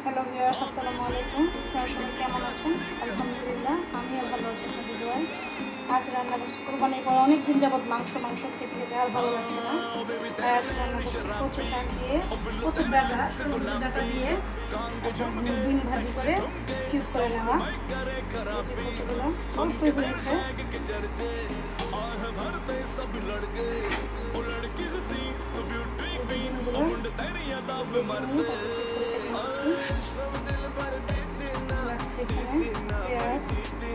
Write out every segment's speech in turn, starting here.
Hello viewers, আসসালামু আলাইকুম। আপনারা সবাই কেমন আছেন? আলহামদুলিল্লাহ, আমিও ভালো আছি আপনাদের দোয়ায়। আজ রান্না করছি কোরবানির পর অনেক দিন যাবত মাংস খেতে খেতে আর ভালো লাগছে না। আজ রান্না করছি কচু শাক দিয়ে, কচুর ডাটা দিয়ে ডিম ভাজি করে কিউব করে নেওয়া। যে কচুগুলো অল্পই হয়েছে, ডিমগুলো লাগছে এখানে পেঁয়াজ,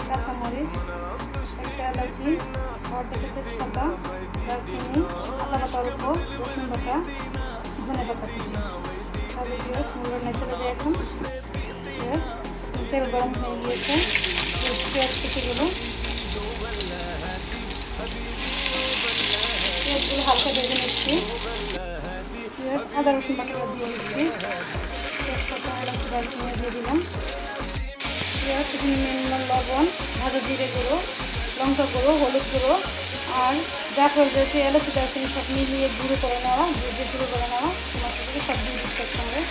কাঁচামরিচ, একটা এলাচি, অর্ধেক তেজপাতা, দারচিনি, আদা বাটা অল্প, রসুন বাটা, ধনে পাতা কুচি। তাহলে রান্নায় চলে যায় এখন। তেল গরম হয়ে গিয়েছে, পেঁয়াজ কুচিগুলো পেঁয়াজগুলো হালকা ভেজে নিচ্ছি। আদা রসুন বাটাটা দিয়ে দিচ্ছি, তেজপাতা এলাচি দারচিনি দিয়ে দিলাম। পেঁয়াজ লবণ, ভাজা জিরে গুঁড়ো, লঙ্কা গুঁড়ো, হলুদ গুঁড়ো আর জাফর যেহেতু এলাচি দারচিনি সব মিলিয়ে গুঁড়ো করে নেওয়া, গুঁড়ো করে নেওয়া মশলাগুলো সব দিয়ে দিচ্ছে একসঙ্গে।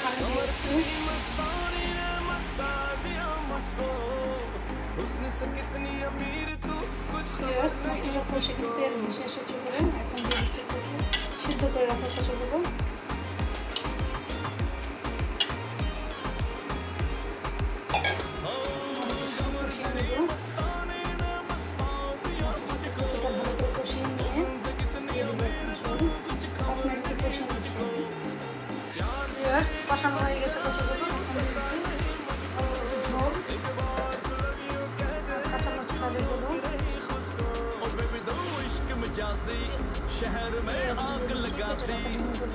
পানি দিয়ে দিচ্ছি। মশলা কষে তেল ভেসে এসেছে করে এখন দিয়ে দিচ্ছে সিদ্ধ করে রাখা কচুগুলো। কষানো হয়ে গেছে কচুগুলো, ঝোল কাঁচামরিচ কালিগুলো शहर में आग लगाती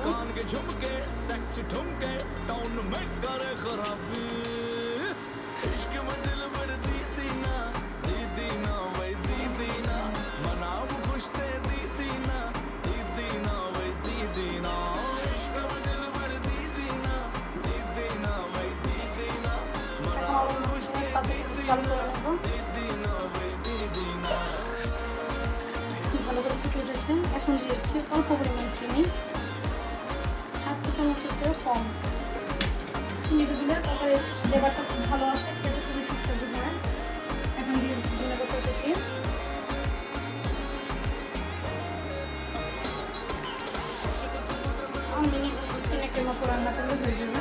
कान के झुमके सेक्स ठुमके टाउन में करे खराबी इश्क में दिल भर दी दीना वही दी दीना मनाम खुश थे दी दीना वही दी दीना इश्क में दिल भर दी दीना वही दी दीना मनाम खुश थे दी दीना वही दी दीना। ভালো করে ফুটে উঠেছে, এখন দিয়েছি অল্প পরিমাণ চিনি, 7 চামচের কম। চিনি দিলে তরকারি ফ্লেভারটা খুব ভালো আসে, খেতে খুবই সুস্বাদু হয়। এখন দিয়ে দিচ্ছি ধনেপাতা কুচি, মিনিটের মতো রান্না করলে হয়ে যাবে।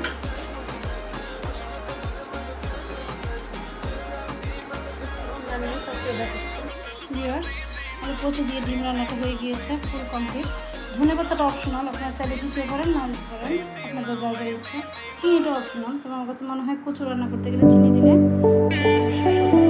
কচু দিয়ে ডিম রান্নাটা হয়ে গিয়েছে, ফুল কমপ্লিট। ধনেপাতাটা অপশনাল, আপনারা চাইলে দিতে পারেন, না দিতে পারেন, আপনাদের যার যা ইচ্ছে। চিনিটা অপশনাল, তবে আমার কাছে মনে হয় কচু রান্না করতে গেলে চিনি দিলে সুস্বাদু